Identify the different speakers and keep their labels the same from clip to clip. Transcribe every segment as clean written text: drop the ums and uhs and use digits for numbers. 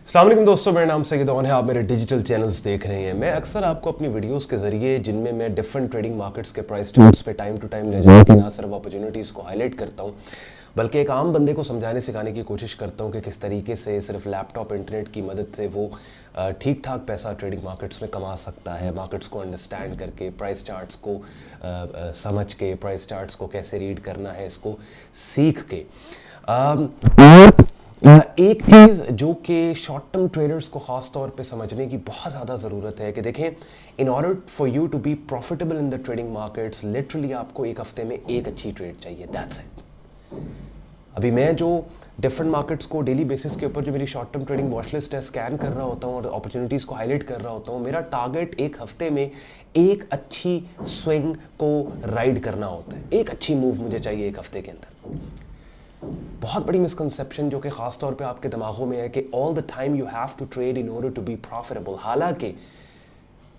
Speaker 1: अस्सलाम वालेकुम दोस्तों, मेरा नाम सैयद ओन है। आप मेरे डिजिटल चैनल्स देख रहे हैं। मैं अक्सर आपको अपनी वीडियोस के ज़रिए जिनमें मैं डिफरेंट ट्रेडिंग मार्केट्स के प्राइस चार्ट्स पे टाइम टू टाइम ले जाकर ना सिर्फ अपॉर्चुनिटीज़ को हाईलाइट करता हूँ, बल्कि एक आम बंदे को समझाने सिखाने की कोशिश करता हूँ कि किस तरीके से सिर्फ लैपटॉप इंटरनेट की मदद से वो ठीक ठाक पैसा ट्रेडिंग मार्केट्स में कमा सकता है। मार्केट्स को अंडरस्टैंड करके, प्राइस चार्ट्स को समझ के, प्राइस चार्ट्स को कैसे रीड करना है इसको सीख के। एक चीज़ जो कि शॉर्ट टर्म ट्रेडर्स को ख़ास तौर पे समझने की बहुत ज़्यादा ज़रूरत है कि देखें, in order for you to be profitable in the trading markets, literally आपको एक हफ्ते में एक अच्छी ट्रेड चाहिए, दैट्स इट। अभी मैं जो डिफरेंट मार्केट्स को डेली बेसिस के ऊपर जो मेरी short term trading watch list है स्कैन कर रहा होता हूँ और अपॉर्चुनिटीज़ को हाईलाइट कर रहा होता हूँ, मेरा टारगेट एक हफ्ते में एक अच्छी स्विंग को राइड करना होता है। एक अच्छी मूव मुझे चाहिए एक हफ्ते के अंदर। बहुत बड़ी मिसकंसेप्शन जो कि ख़ास तौर पे आपके दिमागों में है कि all the time you have to trade in order to be profitable. हालांकि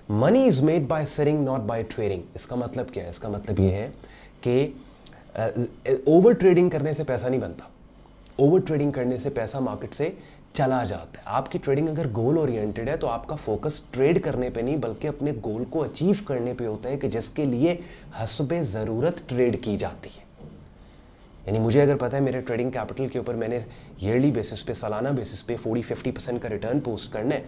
Speaker 1: money is made by selling, not by trading. इसका मतलब क्या है? इसका मतलब ये है कि ओवर ट्रेडिंग करने से पैसा नहीं बनता। ओवर ट्रेडिंग करने से पैसा मार्केट से चला जाता है। आपकी ट्रेडिंग अगर गोल ओरिएंटेड है तो आपका फोकस ट्रेड करने पे नहीं बल्कि अपने गोल को अचीव करने पे होता है कि जिसके लिए हस्बे ज़रूरत ट्रेड की जाती है। यानी मुझे अगर पता है मेरे ट्रेडिंग कैपिटल के ऊपर मैंने ईयरली बेसिस पे, सालाना बेसिस पे 40-50% का रिटर्न पोस्ट करना है,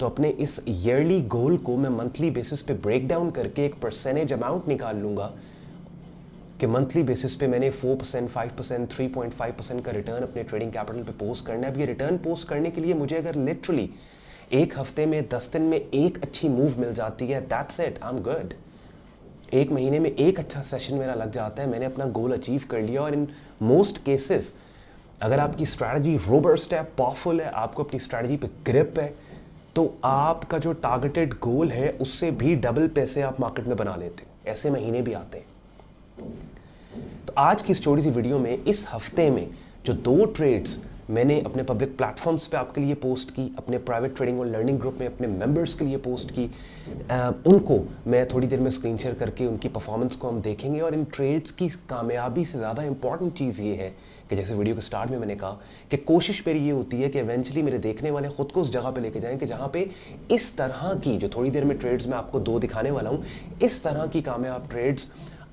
Speaker 1: तो अपने इस ईयरली गोल को मैं मंथली बेसिस पे ब्रेक डाउन करके एक परसेंटेज अमाउंट निकाल लूँगा कि मंथली बेसिस पे मैंने 4%, 5%, 3.5% का रिटर्न अपने ट्रेडिंग कैपिटल पे पोस्ट करना है। अब ये रिटर्न पोस्ट करने के लिए मुझे अगर लिटरली एक हफ्ते में 10 दिन में एक अच्छी मूव मिल जाती है, that's it, I am good. एक महीने में एक अच्छा सेशन मेरा लग जाता है, मैंने अपना गोल अचीव कर लिया। और इन मोस्ट केसेस अगर आपकी स्ट्रैटेजी रोबस्ट है, पावरफुल है, आपको अपनी स्ट्रैटेजी पे ग्रिप है, तो आपका जो टारगेटेड गोल है उससे भी डबल पैसे आप मार्केट में बना लेते हो। ऐसे महीने भी आते हैं। तो आज की इस छोटी सी वीडियो में इस हफ्ते में जो 2 ट्रेड्स मैंने अपने पब्लिक प्लेटफॉर्म्स पे आपके लिए पोस्ट की, अपने प्राइवेट ट्रेडिंग और लर्निंग ग्रुप में अपने मेंबर्स के लिए पोस्ट की, उनको मैं थोड़ी देर में स्क्रीन शेयर करके उनकी परफॉर्मेंस को हम देखेंगे। और इन ट्रेड्स की कामयाबी से ज़्यादा इंपॉर्टेंट चीज़ ये है कि जैसे वीडियो के स्टार्ट में मैंने कहा कि कोशिश मेरी ये होती है कि इवेंचुअली मेरे देखने वाले ख़ुद को उस जगह पे लेके जाएं कि जहाँ पे इस तरह की, जो थोड़ी देर में ट्रेड्स मैं आपको 2 दिखाने वाला हूँ, इस तरह की कामयाब ट्रेड्स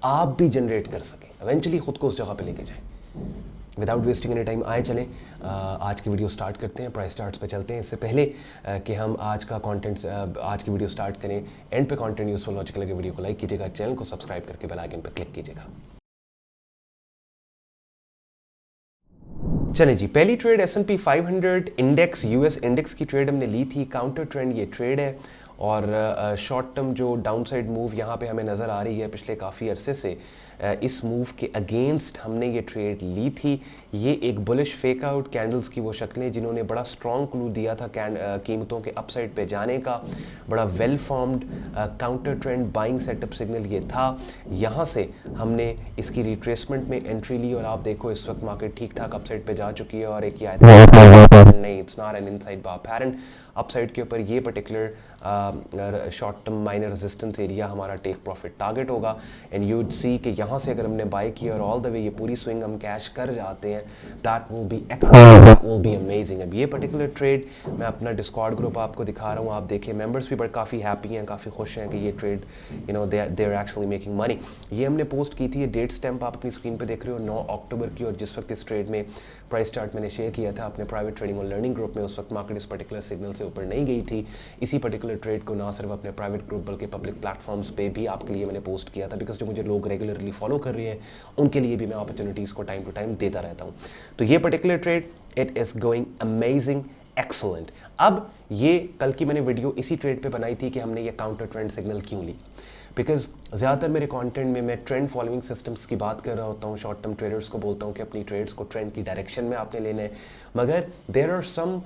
Speaker 1: आप भी जनरेट कर सकें। इवेंचुअली ख़ुद को उस जगह पे लेके जाएं। विदाउट वेस्टिंग एनी टाइम आए चलें आज की वीडियो स्टार्ट करते हैं, प्राइस चार्ट्स पे चलते हैं। इससे पहले कि हम आज का कंटेंट, आज की वीडियो स्टार्ट करें, एंड पे कंटेंट यूजफुल लॉजिकल लगे वीडियो को लाइक कीजिएगा, चैनल को सब्सक्राइब करके बेल आइकन पे क्लिक कीजिएगा। चलें जी, पहली trade S&P 500 index, US index की ट्रेड हमने ली थी। काउंटर ट्रेंड ये ट्रेड है और शॉर्ट टर्म जो डाउनसाइड मूव यहाँ पे हमें नज़र आ रही है पिछले काफ़ी अरसे से, इस मूव के अगेंस्ट हमने ये ट्रेड ली थी। ये एक बुलिश फेक आउट कैंडल्स की वो शक्लें जिन्होंने बड़ा स्ट्रॉन्ग क्लू दिया था कीमतों के अपसाइड पे जाने का। बड़ा well formed counter trend buying setup signal ये था। यहाँ से हमने इसकी रिट्रेसमेंट में एंट्री ली और आप देखो इस वक्त मार्केट ठीक ठाक अपसाइड पे जा चुकी है। और एक नहीं, it's not an inside bar pattern. Upside के ऊपर ये particular short term minor resistance area हमारा टेक प्रॉफिट टारगेट होगा। एंड यू वुड सी कि यहाँ से अगर हमने बाय किया और ऑल द वे ये पूरी स्विंग हम कैश कर जाते हैं, that will be excellent, that will be amazing. अब ये पर्टिकुलर ट्रेड मैं अपना डिस्कॉर्ड ग्रुप आपको दिखा रहा हूँ, आप देखिए मेंबर्स भी बड़े काफ़ी हैप्पी हैं, काफ़ी खुश हैं कि ये trade you know they are actually making money. ये हमने पोस्ट की थी, ये डेट स्टैम्प आप अपनी स्क्रीन पर देख रहे हो 9 अक्टूबर की। और जिस वक्त इस ट्रेड में प्राइस चार्ट मैंने शेयर किया था अपने प्राइवेट ट्रेडिंग और लर्निंग ग्रुप में, उस वक्त मार्केट इस पर्टिकुलर सिग्नल से ऊपर नहीं गई थी। इसी पर्टिकुलर ट्रेड को ना सिर्फ अपने प्राइवेट ग्रुप बल्कि पब्लिक प्लेटफॉर्म्स पे भी आपके लिए मैंने पोस्ट किया था, बिकॉज जो मुझे लोग रेगुलरली फॉलो कर रहे हैं उनके लिए भी मैं अपॉर्चुनिटीज़ को टाइम टू टाइम देता रहता हूँ। तो ये particular trade it is going amazing, excellent. अब ये कल की मैंने वीडियो इसी ट्रेड पे बनाई थी कि हमने ये काउंटर ट्रेंड सिग्नल क्यों ली, बिकॉज ज़्यादातर मेरे कंटेंट में मैं ट्रेंड फॉलोइंग सिस्टम्स की बात कर रहा होता हूँ। शॉर्ट टर्म ट्रेडर्स को बोलता हूँ कि अपनी ट्रेड्स को ट्रेंड की डायरेक्शन में आपने लेना है। मगर there are some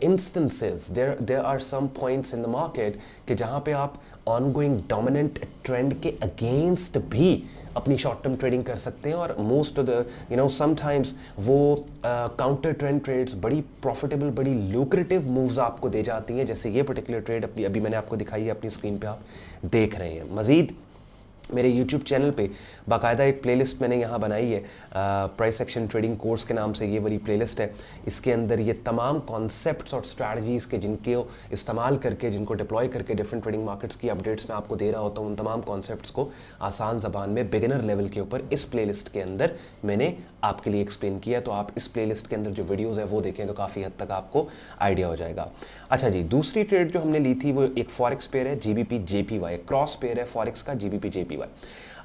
Speaker 1: instances, there are some points in the market कि जहाँ पे आप ऑनगोइंग डोमिनेंट ट्रेंड के अगेंस्ट भी अपनी शॉर्ट टर्म ट्रेडिंग कर सकते हैं। और मोस्ट ऑफ द समटाइम्स वो काउंटर ट्रेंड ट्रेड्स बड़ी प्रॉफिटेबल, बड़ी लुक्रेटिव मूव्स आपको दे जाती हैं, जैसे ये पर्टिकुलर ट्रेड अभी मैंने आपको दिखाई है अपनी स्क्रीन पे, आप देख रहे हैं। मजीद मेरे YouTube चैनल पे बाकायदा एक प्लेलिस्ट मैंने यहाँ बनाई है, प्राइस एक्शन ट्रेडिंग कोर्स के नाम से ये वाली प्लेलिस्ट है। इसके अंदर ये तमाम कॉन्सेप्ट्स और स्ट्रैटेजीज़ के जिनके इस्तेमाल करके, जिनको डिप्लॉय करके डिफरेंट ट्रेडिंग मार्केट्स की अपडेट्स मैं आपको दे रहा होता हूँ, उन तमाम कॉन्सेप्ट्स को आसान ज़बान में बिगिनर लेवल के ऊपर इस प्लेलिस्ट के अंदर मैंने आपके लिए एक्सप्लेन किया। तो आप इस प्लेलिस्ट के अंदर जो वीडियोज़ है वो देखें तो काफ़ी हद तक आपको आइडिया हो जाएगा। अच्छा जी, दूसरी ट्रेड जो हमने ली थी वो एक फॉरेक्स पेयर है GBP JPY, क्रॉस पेयर है फॉरेक्स का GBP JPY।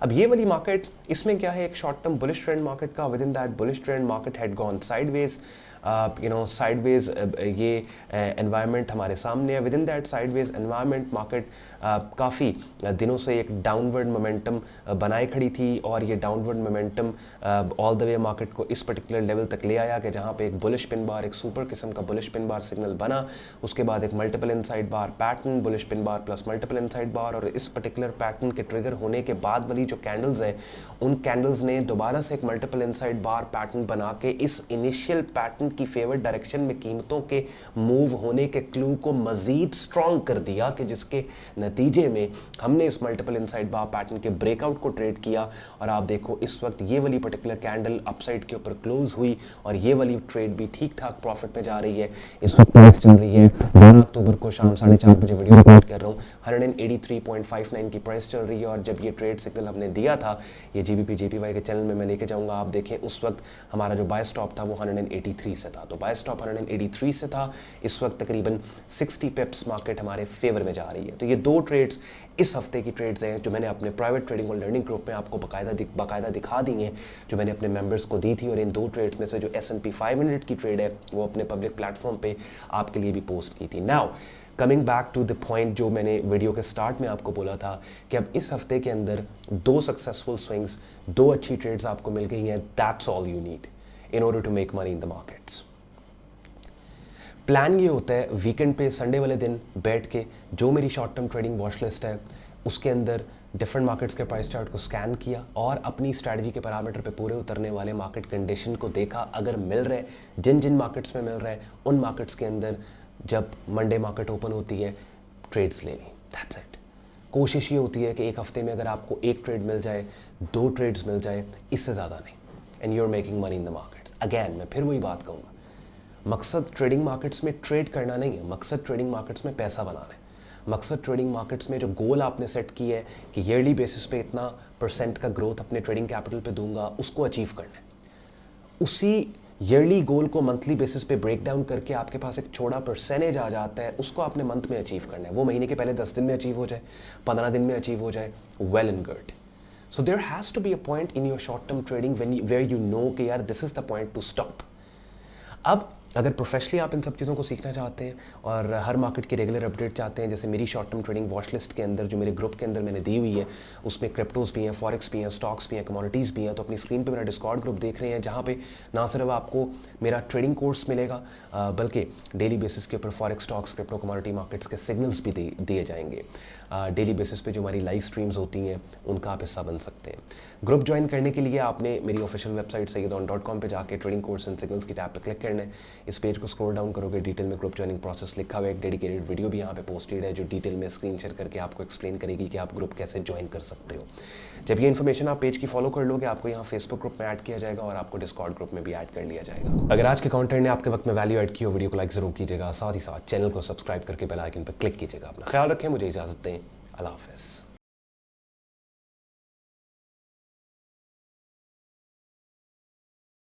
Speaker 1: अब ये वाली मार्केट, इसमें क्या है, एक short term bullish trend market का, within that bullish trend market had gone sideways, sideways ये एनवायरनमेंट हमारे सामने है। Within that sideways environment market काफ़ी दिनों से एक डाउनवर्ड मोमेंटम बनाए खड़ी थी, और ये downward momentum all the way market को इस पर्टिकुलर लेवल तक ले आया कि जहाँ पे एक बुलिश पिन बार, एक सुपर किस्म का बुलिश पिन बार सिग्नल बना, उसके बाद एक multiple inside bar pattern, bullish pin bar plus multiple inside bar, और इस पर्टिकुलर पैटर्न के ट्रिगर होने के बाद वाली जो कैंडल्स हैं, उन कैंडल्स ने दोबारा से एक मल्टीपल इनसाइड बार पैटर्न बना के इस इनिशियल पैटर्न की फेवर्ड डायरेक्शन में कीमतों के मूव होने के क्लू को मजीद स्ट्रॉन्ग कर दिया, कि जिसके नतीजे में हमने इस मल्टीपल इनसाइड बार पैटर्न के ब्रेकआउट को ट्रेड किया। और आप देखो इस वक्त ये वाली पर्टिकुलर कैंडल अपसाइड के ऊपर क्लोज हुई, और ये वाली ट्रेड भी ठीक ठाक प्रॉफिट में जा रही है। इस वक्त प्राइस चल रही है 12 अक्टूबर को शाम 4:30 बजे वीडियो रिकॉर्ड कर रहा हूँ, 183.59 की प्राइस चल रही है। और जब ये ट्रेड सिग्नल हमने दिया था, ये GBP JPY के चैनल में मैं लेके जाऊंगा, आप देखें उस वक्त हमारा जो बाय स्टॉप था वो 183 से था, तो बाय स्टॉप 183 से था। इस वक्त तकरीबन 60 पिप्स मार्केट हमारे फेवर में जा रही है। तो ये दो ट्रेड्स इस हफ्ते की ट्रेड्स हैं जो मैंने अपने प्राइवेट ट्रेडिंग और लर्निंग ग्रुप में आपको बाकायदा दिखा दी हैं, जो मैंने अपने मेंबर्स को दी थी। और इन दो ट्रेड्स में से जो S&P 500 की ट्रेड है वो अपने पब्लिक प्लेटफॉर्म पे आपके लिए भी पोस्ट की थी। Now coming back to the point जो मैंने वीडियो के स्टार्ट में आपको बोला था कि अब इस हफ्ते के अंदर 2 सक्सेसफुल स्विंग्स, 2 अच्छी ट्रेड्स आपको मिल गई हैं। That's all you need in order to make money in the markets. Plan ये होता है वीकेंड पे, संडे वाले दिन बैठ के जो मेरी short term trading watch list है उसके अंदर डिफरेंट मार्केट्स के प्राइस चार्ट को स्कैन किया, और अपनी स्ट्रैटेजी के पैरामीटर पे पूरे उतरने वाले मार्केट कंडीशन को देखा। अगर मिल रहे, जिन जिन मार्केट्स में मिल रहा है, उन मार्केट्स के अंदर जब मंडे मार्केट ओपन होती है ट्रेड्स ले ली। That's it. कोशिश ये होती है कि एक हफ्ते में अगर आपको 1 ट्रेड मिल जाए, 2 ट्रेड्स मिल जाए, इससे ज़्यादा नहीं, and you are making money in the markets. Again मैं फिर वही बात कहूँगा, मकसद ट्रेडिंग मार्केट्स में ट्रेड करना नहीं है, मकसद ट्रेडिंग मार्केट्स में पैसा बनाना है। मकसद ट्रेडिंग मार्केट्स में जो गोल आपने सेट की है कि ईयरली बेसिस पे इतना % का ग्रोथ अपने ट्रेडिंग कैपिटल पे दूंगा, उसको अचीव करना है। उसी ईयरली गोल को मंथली बेसिस पे ब्रेक डाउन करके आपके पास एक छोटा परसेंटेज आ जाता है, उसको आपने मंथ में अचीव करना है। वो महीने के पहले 10 दिन में अचीव हो जाए, 15 दिन में अचीव हो जाए, well and good. So there has to be a point in your short term trading where you know कि यार this is the point to stop. अब अगर प्रोफेशनली आप इन सब चीज़ों को सीखना चाहते हैं और हर मार्केट की रेगुलर अपडेट चाहते हैं, जैसे मेरी short term trading watch list के अंदर जो मेरे ग्रुप के अंदर मैंने दी हुई है, उसमें क्रिप्टोज़ भी हैं, फॉरेक्स भी हैं, स्टॉक्स भी हैं, कमोडिटीज़ भी हैं। तो अपनी स्क्रीन पे मेरा डिस्कॉर्ड ग्रुप देख रहे हैं, जहाँ पे ना सिर्फ आपको मेरा ट्रेडिंग कोर्स मिलेगा बल्कि डेली बेसिस के ऊपर forex, stocks, crypto, commodity markets के सिग्नल्स भी दिए जाएंगे। डेली बेसिस पे जो हमारी लाइव स्ट्रीम्स होती हैं उनका आप हिस्सा बन सकते हैं। ग्रुप ज्वाइन करने के लिए आपने मेरी ऑफिशियल वेबसाइट sayyidon.com पे जाके ट्रेडिंग कोर्स एंड सिग्नल्स की टैब पे क्लिक करना है। इस पेज को स्क्रॉल डाउन करोगे, डिटेल में ग्रुप ज्वाइनिंग प्रोसेस लिखा हुआ है, एक डेडिकेटेड वीडियो भी यहाँ पे पोस्टेड है जो डिटेल में स्क्रीन शेयर करके आपको एक्सप्लेन करेगी कि आप ग्रुप कैसे ज्वाइन कर सकते हो। जब ये इन्फॉर्मेशन आप पेज की फॉलो कर लोगे, आपको यहाँ फेसबुक ग्रुप में ऐड किया जाएगा और आपको डिस्कॉर्ड ग्रुप में भी ऐड कर लिया जाएगा। अगर आज के कंटेंट ने आपके वक्त में वैल्यू ऐड की हो, वीडियो को लाइक जरूर कीजिएगा, साथ ही साथ चैनल को सब्सक्राइब करके बेल आइकन पर क्लिक कीजिएगा। अपना ख्याल रखें, मुझे इजाजत दें, अल्लाह हाफ़िज़।